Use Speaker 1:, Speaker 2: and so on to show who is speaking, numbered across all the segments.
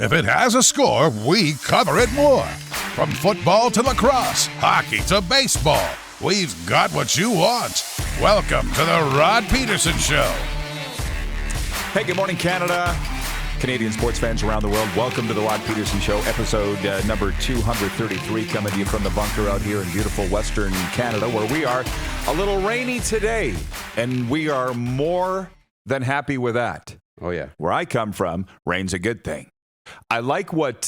Speaker 1: If it has a score, we cover it more. From football to lacrosse, hockey to baseball, we've got what you want. Welcome to the Rod Pedersen Show.
Speaker 2: Hey, good morning, Canada. Canadian sports fans around the world, welcome to the Rod Pedersen Show, episode number 233, coming to you from the bunker out here in beautiful Western Canada, where we are a little rainy today, and we are more than happy with that.
Speaker 3: Oh, yeah.
Speaker 2: Where I come from, rain's a good thing. I like what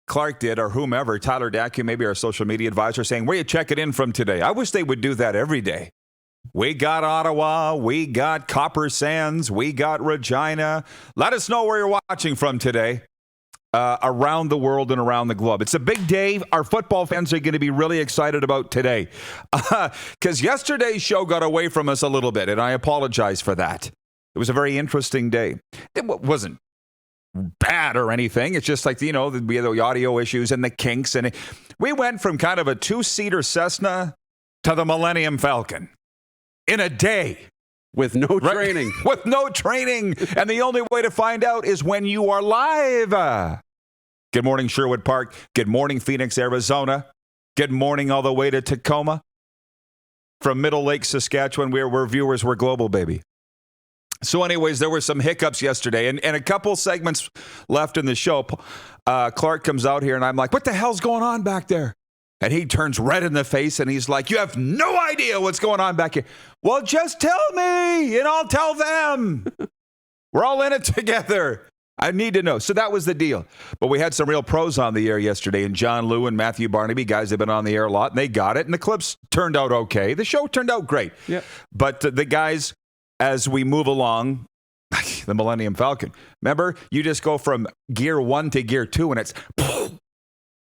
Speaker 2: Clark did, or whomever, Tyler Dacu, maybe our social media advisor, saying, where you checking in from today? I wish they would do that every day. We got Ottawa, we got Copper Sands, we got Regina. Let us know where you're watching from today, around the world and around the globe. It's a big day. Our football fans are going to be really excited about today, because yesterday's show got away from us a little bit, and I apologize for that. It was a very interesting day. It wasn't bad or anything. It's just like, we had the audio issues and the kinks, and we went from kind of a two-seater Cessna to the Millennium Falcon. In a day.
Speaker 3: With no training.
Speaker 2: Right? With no training. And the only way to find out is when you are live. Good morning, Sherwood Park. Good morning, Phoenix, Arizona. Good morning all the way to Tacoma. From Middle Lake, Saskatchewan, where viewers were global, baby. So anyways, there were some hiccups yesterday and a couple segments left in the show. Clark comes out here and I'm like, what the hell's going on back there? And he turns red in the face and he's like, you have no idea what's going on back here. Well, just tell me and I'll tell them. We're all in it together. I need to know. So that was the deal. But we had some real pros on the air yesterday, and John Liu and Matthew Barnaby, guys that have been on the air a lot, and they got it. And the clips turned out okay. The show turned out great. Yeah. But the guys, as we move along, the Millennium Falcon, remember, you just go from gear 1 to gear 2 and it's...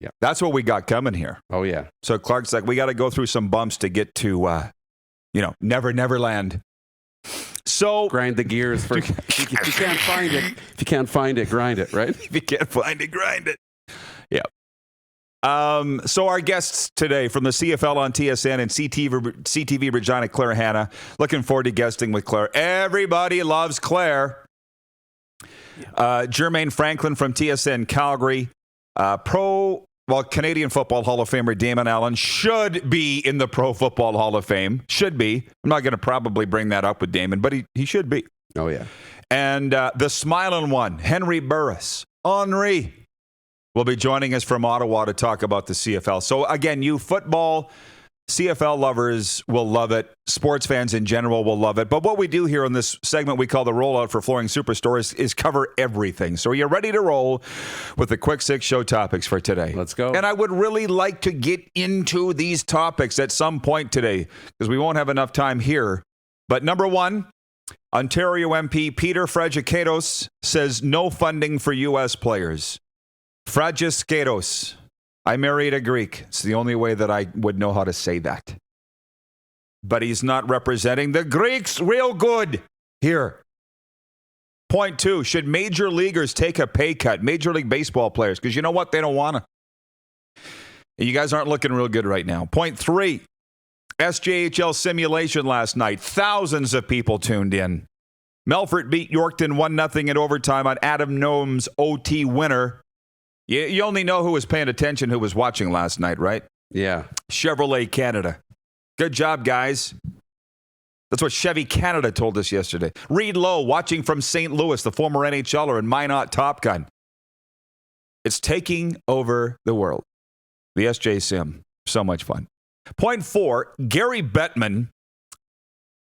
Speaker 2: Yeah, that's what we got coming here.
Speaker 3: Oh, yeah.
Speaker 2: So Clark's like, we got to go through some bumps to get to, Never Land. So
Speaker 3: grind the gears for. If you can't find it, grind it, right?
Speaker 2: If you can't find it, grind it. Yeah. So our guests today from the CFL on TSN and CTV Regina, Claire Hanna. Looking forward to guesting with Claire. Everybody loves Claire. Jermaine Franklin from TSN Calgary. Canadian Football Hall of Famer Damon Allen should be in the Pro Football Hall of Fame. Should be. I'm not going to probably bring that up with Damon, but he should be.
Speaker 3: Oh, yeah.
Speaker 2: And the smiling one, Henry Burris, Henri, will be joining us from Ottawa to talk about the CFL. So, again, you football CFL lovers will love it. Sports fans in general will love it. But what we do here on this segment we call the Rollout for Flooring Superstore is cover everything. So are you ready to roll with the quick 6 show topics for today?
Speaker 3: Let's go.
Speaker 2: And I would really like to get into these topics at some point today because we won't have enough time here. But number 1, Ontario MP Peter Fragikaitos says no funding for U.S. players. Fragikaitos. I married a Greek. It's the only way that I would know how to say that. But he's not representing the Greeks real good here. Point 2, should major leaguers take a pay cut? Major League Baseball players, because you know what? They don't want to. You guys aren't looking real good right now. Point 3, SJHL simulation last night. Thousands of people tuned in. Melfort beat Yorkton 1-0 in overtime on Adam Noem's OT winner. You only know who was paying attention, who was watching last night, right?
Speaker 3: Yeah.
Speaker 2: Chevrolet Canada. Good job, guys. That's what Chevy Canada told us yesterday. Reed Lowe, watching from St. Louis, the former NHLer and Minot Top Gun. It's taking over the world. The SJ Sim. So much fun. Point 4, Gary Bettman.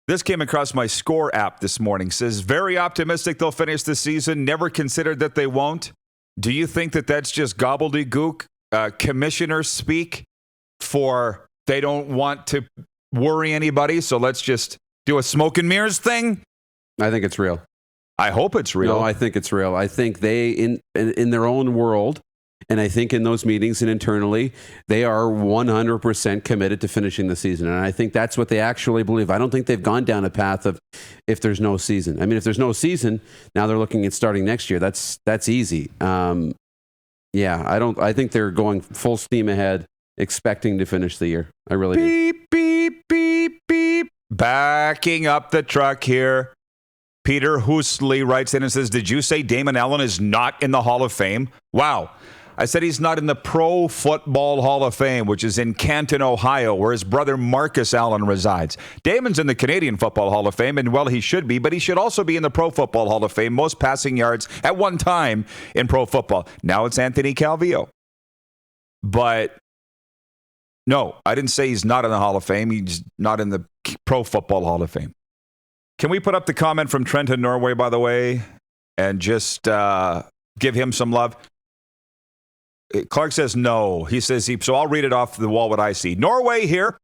Speaker 2: This came across my Score app this morning. Says, very optimistic they'll finish the season. Never considered that they won't. Do you think that that's just gobbledygook, commissioner speak for they don't want to worry anybody, so let's just do a smoke and mirrors thing?
Speaker 3: I think it's real.
Speaker 2: I hope it's real.
Speaker 3: No, I think it's real. I think they, in their own world, and I think in those meetings and internally, they are 100% committed to finishing the season. And I think that's what they actually believe. I don't think they've gone down a path of if there's no season. I mean, if there's no season, now they're looking at starting next year. That's easy. I think they're going full steam ahead, expecting to finish the year. I really do.
Speaker 2: Beep, beep, beep, beep. Backing up the truck here. Peter Hoosley writes in and says, did you say Damon Allen is not in the Hall of Fame? Wow. I said he's not in the Pro Football Hall of Fame, which is in Canton, Ohio, where his brother Marcus Allen resides. Damon's in the Canadian Football Hall of Fame, and well, he should be, but he should also be in the Pro Football Hall of Fame, most passing yards at one time in pro football. Now it's Anthony Calvillo. But no, I didn't say he's not in the Hall of Fame. He's not in the Pro Football Hall of Fame. Can we put up the comment from Trenton, Norway, by the way, and just give him some love? Clark says no. He says, so I'll read it off the wall what I see. Norway here.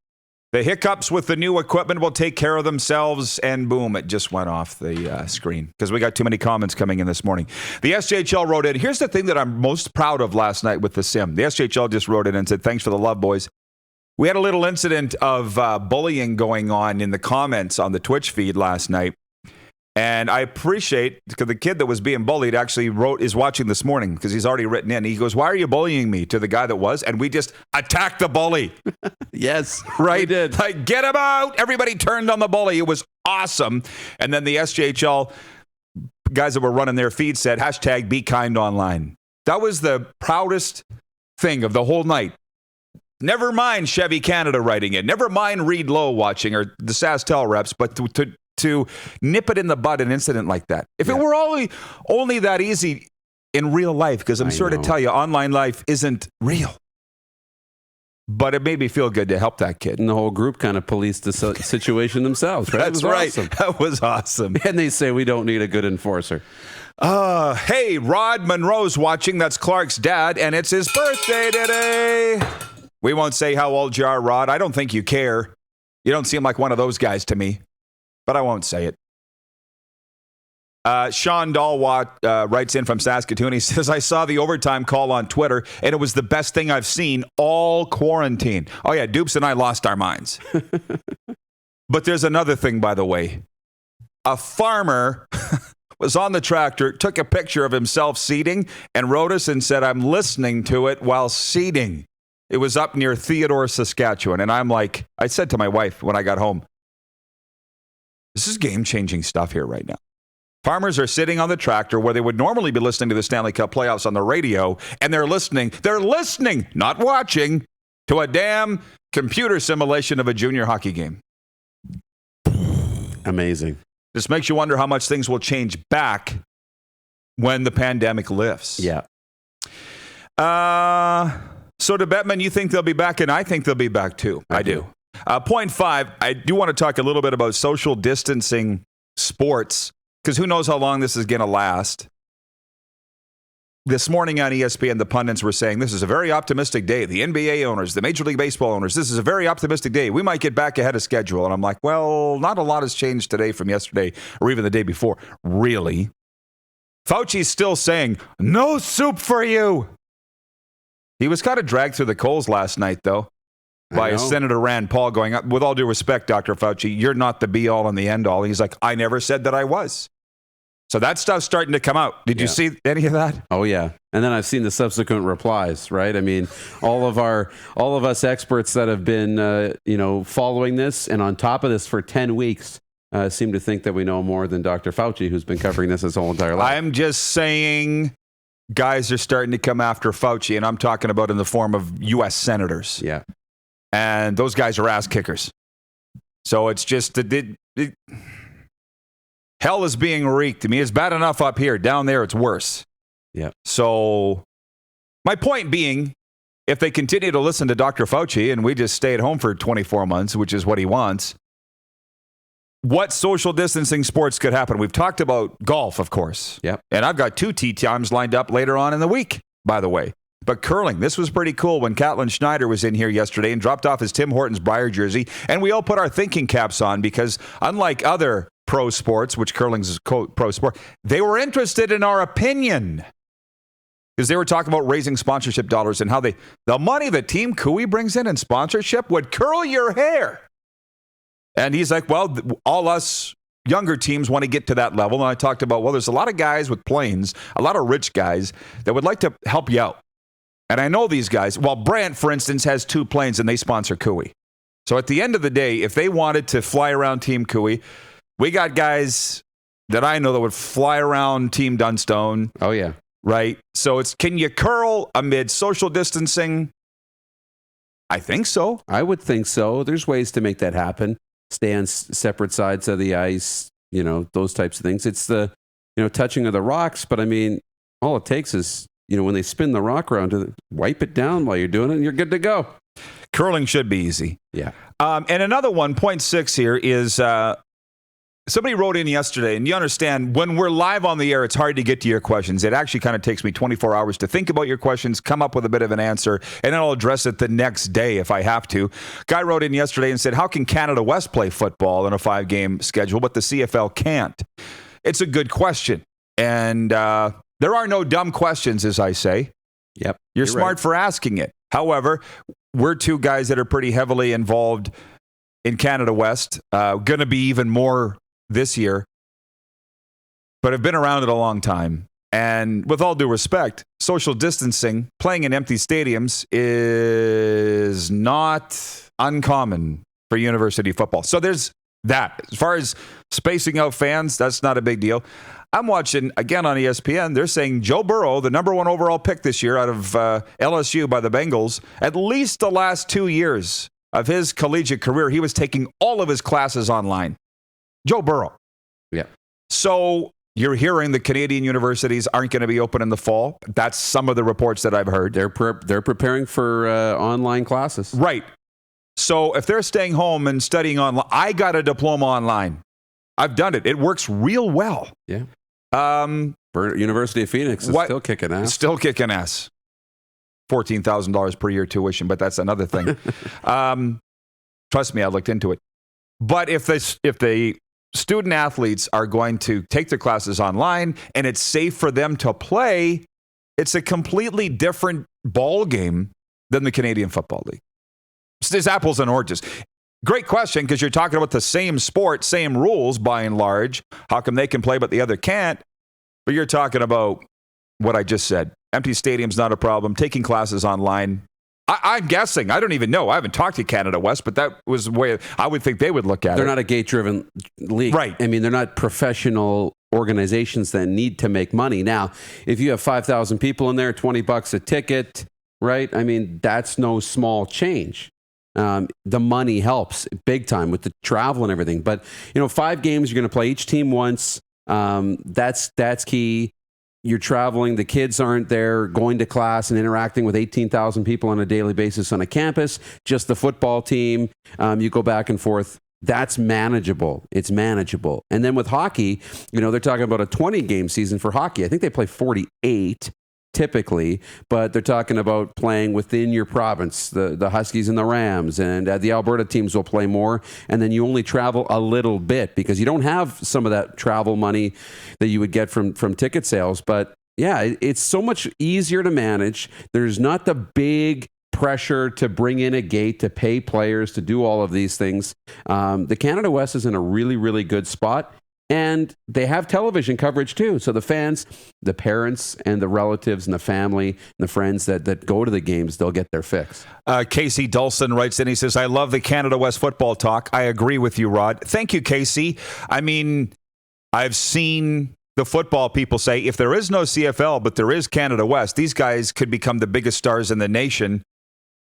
Speaker 2: The hiccups with the new equipment will take care of themselves. And boom, it just went off the screen because we got too many comments coming in this morning. The SJHL wrote in. Here's the thing that I'm most proud of last night with the sim. The SJHL just wrote in and said, thanks for the love, boys. We had a little incident of bullying going on in the comments on the Twitch feed last night. And I appreciate, because the kid that was being bullied actually is watching this morning because he's already written in. He goes, why are you bullying me? To the guy that was. And we just attacked the bully.
Speaker 3: Yes,
Speaker 2: right?
Speaker 3: we did.
Speaker 2: Like, get him out. Everybody turned on the bully. It was awesome. And then the SJHL guys that were running their feed said, hashtag be kind online. That was the proudest thing of the whole night. Never mind Chevy Canada writing it. Never mind Reed Lowe watching or the SaskTel reps, but to nip it in the bud an incident like that. If it were only that easy in real life, because I'm sure to tell you, online life isn't real. But it made me feel good to help that kid.
Speaker 3: And the whole group kind of policed the situation themselves, right?
Speaker 2: That's right.
Speaker 3: Awesome.
Speaker 2: That was awesome.
Speaker 3: And they say we don't need a good enforcer.
Speaker 2: Hey, Rod Monroe's watching. That's Clark's dad, and it's his birthday today. We won't say how old you are, Rod. I don't think you care. You don't seem like one of those guys to me. But I won't say it. Sean Dahlwatt writes in from Saskatoon. He says, I saw the overtime call on Twitter, and it was the best thing I've seen all quarantine. Oh, yeah, Dupes and I lost our minds. But there's another thing, by the way. A farmer was on the tractor, took a picture of himself seeding, and wrote us and said, I'm listening to it while seeding. It was up near Theodore, Saskatchewan. And I'm like, I said to my wife when I got home, this is game-changing stuff here right now. Farmers are sitting on the tractor where they would normally be listening to the Stanley Cup playoffs on the radio, and they're listening, not watching, to a damn computer simulation of a junior hockey game.
Speaker 3: Amazing.
Speaker 2: This makes you wonder how much things will change back when the pandemic lifts.
Speaker 3: Yeah.
Speaker 2: So to Bettman, you think they'll be back, and I think they'll be back too. I do. Point 5, I do want to talk a little bit about social distancing sports, because who knows how long this is going to last. This morning on ESPN, the pundits were saying this is a very optimistic day. The NBA owners, the Major League Baseball owners, this is a very optimistic day. We might get back ahead of schedule. And I'm like, well, not a lot has changed today from yesterday or even the day before. Really? Fauci's still saying, no soup for you. He was kind of dragged through the coals last night, though, by Senator Rand Paul going, with all due respect, Dr. Fauci, you're not the be-all and the end-all. He's like, I never said that I was. So that stuff's starting to come out. Did you see any of that?
Speaker 3: Oh, yeah. And then I've seen the subsequent replies, right? I mean, all of us experts that have been, following this and on top of this for 10 weeks seem to think that we know more than Dr. Fauci, who's been covering this his whole entire life.
Speaker 2: I'm just saying guys are starting to come after Fauci, and I'm talking about in the form of U.S. senators.
Speaker 3: Yeah.
Speaker 2: And those guys are ass kickers. So it's just hell is being wreaked. I mean, it's bad enough up here. Down there, it's worse.
Speaker 3: Yeah.
Speaker 2: So my point being, if they continue to listen to Dr. Fauci and we just stay at home for 24 months, which is what he wants, what social distancing sports could happen? We've talked about golf, of course.
Speaker 3: Yep.
Speaker 2: And I've got 2 tee times lined up later on in the week, by the way. But curling, this was pretty cool when Catlin Schneider was in here yesterday and dropped off his Tim Hortons Briar jersey. And we all put our thinking caps on because unlike other pro sports, which curling's is pro sport, they were interested in our opinion. Because they were talking about raising sponsorship dollars and how the money that Team Cooey brings in sponsorship would curl your hair. And he's like, well, all us younger teams want to get to that level. And I talked about, well, there's a lot of guys with planes, a lot of rich guys that would like to help you out. And I know these guys. Well, Brandt, for instance, has 2 planes and they sponsor Cooey. So at the end of the day, if they wanted to fly around Team Cooey, we got guys that I know that would fly around Team Dunstone.
Speaker 3: Oh, yeah.
Speaker 2: Right? So can you curl amid social distancing? I think so.
Speaker 3: I would think so. There's ways to make that happen. Stay on separate sides of the ice, those types of things. It's the, touching of the rocks. But I mean, all it takes is, when they spin the rock around, to wipe it down while you're doing it and you're good to go.
Speaker 2: Curling should be easy.
Speaker 3: Yeah.
Speaker 2: And another one, point 6 here is somebody wrote in yesterday, and you understand when we're live on the air, it's hard to get to your questions. It actually kind of takes me 24 hours to think about your questions, come up with a bit of an answer, and then I'll address it the next day if I have to. Guy wrote in yesterday and said, how can Canada West play football in a 5-game schedule, but the CFL can't? It's a good question. And there are no dumb questions, as I say.
Speaker 3: Yep.
Speaker 2: You're smart
Speaker 3: right.
Speaker 2: for asking it. However, we're two guys that are pretty heavily involved in Canada West, going to be even more this year, but have been around it a long time. And with all due respect, social distancing, playing in empty stadiums is not uncommon for university football. So there's that. As far as spacing out fans, that's not a big deal. I'm watching, again on ESPN, they're saying Joe Burrow, the number 1 overall pick this year out of LSU by the Bengals, at least the last 2 years of his collegiate career, he was taking all of his classes online. Joe Burrow.
Speaker 3: Yeah.
Speaker 2: So you're hearing the Canadian universities aren't going to be open in the fall. That's some of the reports that I've heard.
Speaker 3: They're preparing for online classes.
Speaker 2: Right. So if they're staying home and studying online, I got a diploma online. I've done it. It works real well.
Speaker 3: Yeah. University of Phoenix is still kicking ass.
Speaker 2: Still kicking ass. $14,000 per year tuition, but that's another thing. Trust me, I looked into it. But if the student athletes are going to take their classes online and it's safe for them to play, it's a completely different ball game than the Canadian Football League. It's apples and oranges. Great question, because you're talking about the same sport, same rules by and large. How come they can play but the other can't? But you're talking about what I just said. Empty stadiums, not a problem. Taking classes online. I'm guessing. I don't even know. I haven't talked to Canada West, but that was the way I would think they would look at it.
Speaker 3: They're not a gate-driven league.
Speaker 2: Right.
Speaker 3: I mean, they're not professional organizations that need to make money. Now, if you have 5,000 people in there, $20 a ticket, right? I mean, that's no small change. The money helps big time with the travel and everything. But, 5 games, you're going to play each team once. That's key. You're traveling. The kids aren't there going to class and interacting with 18,000 people on a daily basis on a campus. Just the football team. You go back and forth. That's manageable. It's manageable. And then with hockey, they're talking about a 20-game season for hockey. I think they play 48 typically, but they're talking about playing within your province, the Huskies and the Rams, and the Alberta teams will play more, and then you only travel a little bit because you don't have some of that travel money that you would get from ticket sales. But yeah, it's so much easier to manage. There's not the big pressure to bring in a gate, to pay players, to do all of these things. The Canada West is in a really, really good spot. And they have television coverage too. So the fans, the parents, and the relatives, and the family, and the friends that go to the games, they'll get their fix.
Speaker 2: Casey Dulson writes in, he says, I love the Canada West football talk. I agree with you, Rod. Thank you, Casey. I mean, I've seen the football people say, if there is no CFL, but there is Canada West, these guys could become the biggest stars in the nation.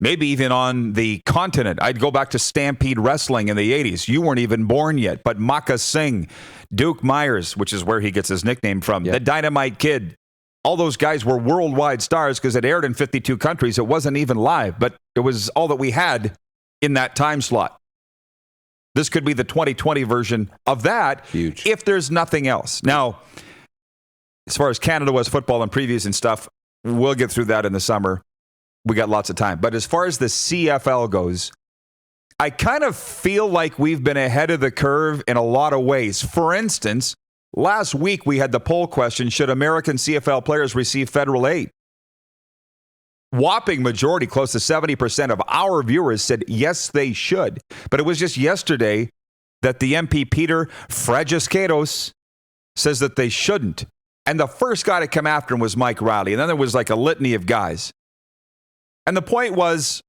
Speaker 2: Maybe even on the continent. I'd go back to Stampede Wrestling in the 80s. You weren't even born yet. But Maka Singh, Duke Myers, which is where he gets his nickname from, the Dynamite Kid. All those guys were worldwide stars because it aired in 52 countries. It wasn't even live, but it was all that we had in that time slot. This could be the 2020 version of that.
Speaker 3: Huge.
Speaker 2: If there's nothing else. Now, as far as Canada West football and previews and stuff, we'll get through that in the summer. We got lots of time. But as far as the CFL goes, I kind of feel like we've been ahead of the curve in a lot of ways. For instance, last week we had the poll question, should American CFL players receive federal aid? Whopping majority, close to 70% of our viewers said yes, they should. But it was just yesterday that the MP Peter Fragiskatos says that they shouldn't. And the first guy to come after him was Mike Riley. And then there was like a litany of guys. And the point was,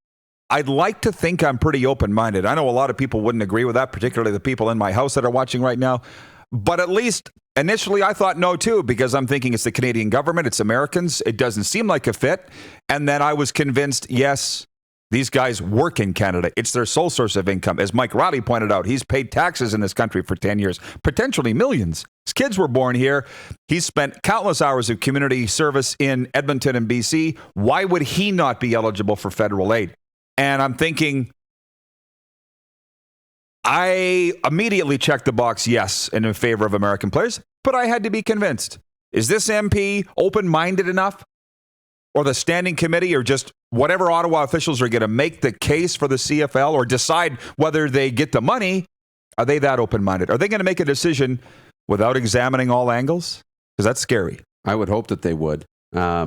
Speaker 2: I'd like to think I'm pretty open-minded. I know a lot of people wouldn't agree with that, particularly the people in my house that are watching right now. But at least initially I thought no too, because I'm thinking it's the Canadian government, it's Americans. It doesn't seem like a fit. And then I was convinced, yes, these guys work in Canada. It's their sole source of income. As Mike Riley pointed out, he's paid taxes in this country for 10 years, potentially millions. His kids were born here. He's spent countless hours of community service in Edmonton and BC. Why would he not be eligible for federal aid? And I'm thinking, I immediately checked the box, yes, and in favor of American players, but I had to be convinced. Is this MP open-minded enough? Or the standing committee, or just whatever Ottawa officials are going to make the case for the CFL or decide whether they get the money? Are they that open-minded? Are they going to make a decision without examining all angles? Because that's scary.
Speaker 3: I would hope that they would. I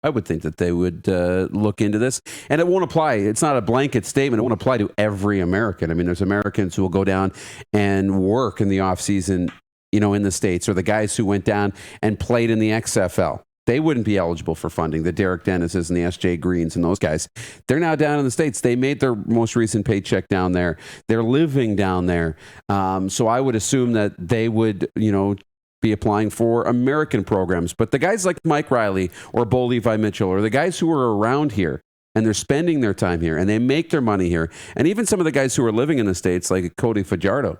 Speaker 3: would think that they would look into this. And it won't apply. It's not a blanket statement. It won't apply to every American. I mean, there's Americans who will go down and work in the offseason, in the States, or the guys who went down and played in the XFL. They wouldn't be eligible for funding. The Derek Dennises and the SJ Greens and those guys. They're now down in the States. They made their most recent paycheck down there. They're living down there. So I would assume that they would, be applying for American programs. But the guys like Mike Riley or Bo Levi Mitchell, or the guys who are around here and they're spending their time here and they make their money here, and even some of the guys who are living in the States, like Cody Fajardo,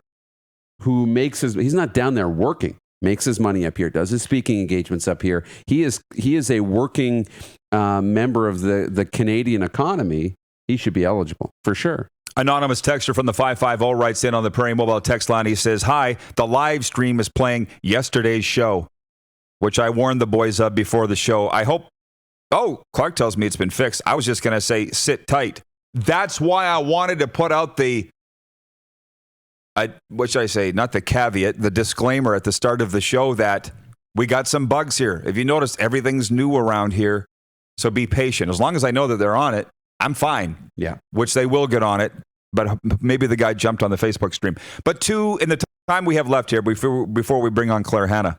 Speaker 3: who he's not down there working, makes his money up here, does his speaking engagements up here. He is a working member of the Canadian economy. He should be eligible for sure.
Speaker 2: Anonymous texter from the 550 writes in on the Prairie Mobile text line. He says, "Hi, the live stream is playing yesterday's show, which I warned the boys of before the show. I hope." Oh, Clark tells me it's been fixed. I was just going to say, sit tight. That's why I wanted to put out what should I say? Not the caveat, the disclaimer at the start of the show that we got some bugs here. If you notice, everything's new around here. So be patient. As long as I know that they're on it, I'm fine.
Speaker 3: Yeah.
Speaker 2: Which they will get on it. But maybe the guy jumped on the Facebook stream. But in the time we have left here, before we bring on Claire Hanna,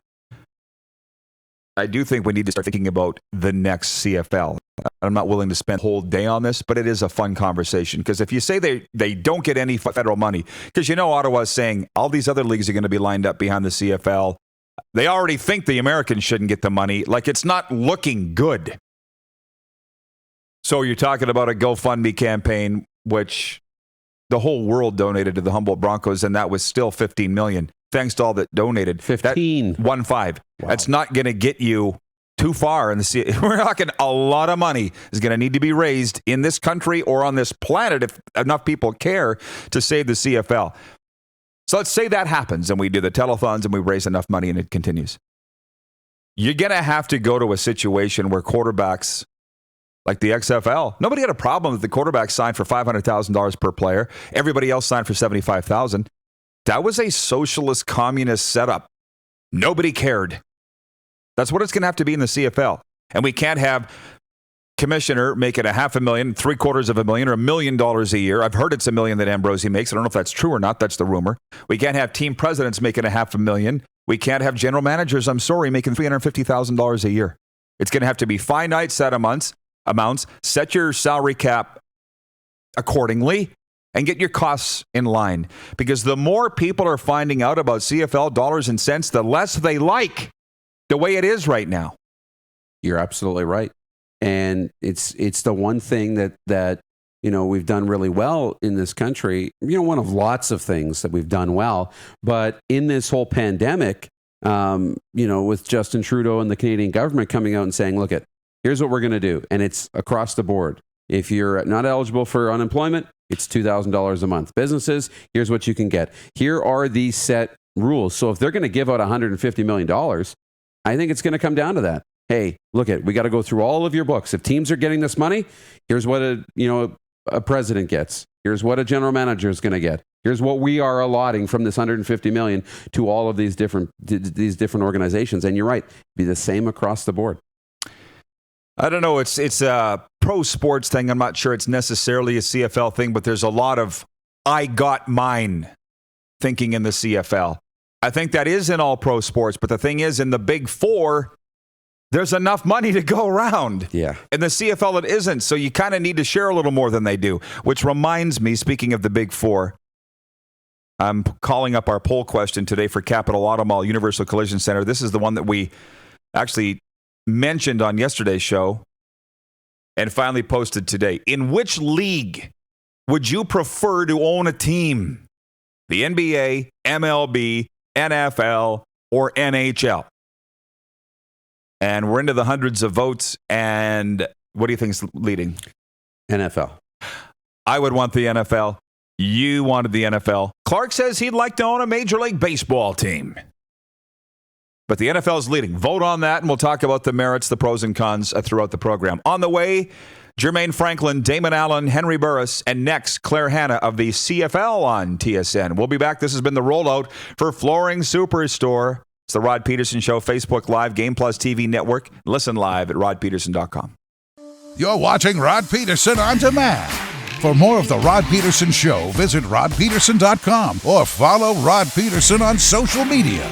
Speaker 2: I do think we need to start thinking about the next CFL. I'm not willing to spend a whole day on this, but it is a fun conversation. Because if you say they don't get any federal money, because Ottawa is saying all these other leagues are going to be lined up behind the CFL. They already think the Americans shouldn't get the money. Like, it's not looking good. So you're talking about a GoFundMe campaign, which the whole world donated to the Humboldt Broncos, and that was still $15 million. Thanks to all that donated.
Speaker 3: 15.
Speaker 2: 1.5. Wow. That's not going to get you too far in the We're talking a lot of money is going to need to be raised in this country or on this planet if enough people care to save the CFL. So let's say that happens and we do the telethons and we raise enough money and it continues. You're going to have to go to a situation where quarterbacks like the XFL, nobody had a problem that the quarterback signed for $500,000 per player. Everybody else signed for $75,000. That was a socialist communist setup. Nobody cared. That's what it's going to have to be in the CFL. And we can't have commissioner making $500,000, $750,000, or $1 million a year. I've heard it's $1 million that Ambrosi makes. I don't know if that's true or not. That's the rumor. We can't have team presidents making $500,000. We can't have general managers, I'm sorry, making $350,000 a year. It's going to have to be finite set amounts, set your salary cap accordingly, and get your costs in line. Because the more people are finding out about CFL dollars and cents, the less they like the way it is right now.
Speaker 3: You're absolutely right. And it's the one thing that we've done really well in this country. One of lots of things that we've done well. But in this whole pandemic, with Justin Trudeau and the Canadian government coming out and saying, look, here's what we're going to do. And it's across the board. If you're not eligible for unemployment, it's $2,000 a month. Businesses, here's what you can get. Here are these set rules. So if they're going to give out $150 million, I think it's going to come down to that. Hey, we got to go through all of your books. If teams are getting this money, here's what a president gets. Here's what a general manager is going to get. Here's what we are allotting from this $150 million to all of these different organizations. And you're right, be the same across the board.
Speaker 2: I don't know. It's a pro sports thing. I'm not sure it's necessarily a CFL thing, but there's a lot of I got mine thinking in the CFL. I think that is in all pro sports. But the thing is, in the Big Four, there's enough money to go around.
Speaker 3: Yeah.
Speaker 2: In the CFL, it isn't. So you kind of need to share a little more than they do, which reminds me, speaking of the Big Four, I'm calling up our poll question today for Capital Auto Mall Universal Collision Center. This is the one that we actually mentioned on yesterday's show and finally posted today. In which league would you prefer to own a team? The NBA, MLB, NFL, or NHL? And we're into the hundreds of votes. And what do you think is leading?
Speaker 3: NFL.
Speaker 2: I would want the NFL. You wanted the NFL. Clark says he'd like to own a Major League Baseball team. But the NFL is leading. Vote on that, and we'll talk about the merits, the pros and cons throughout the program. On the way, Jermaine Franklin, Damon Allen, Henry Burris, and next, Claire Hanna of the CFL on TSN. We'll be back. This has been the Rollout for Flooring Superstore. It's the Rod Pedersen Show, Facebook Live, Game Plus TV Network. Listen live at rodpedersen.com.
Speaker 1: You're watching Rod Pedersen On Demand. For more of the Rod Pedersen Show, visit rodpedersen.com or follow Rod Pedersen on social media.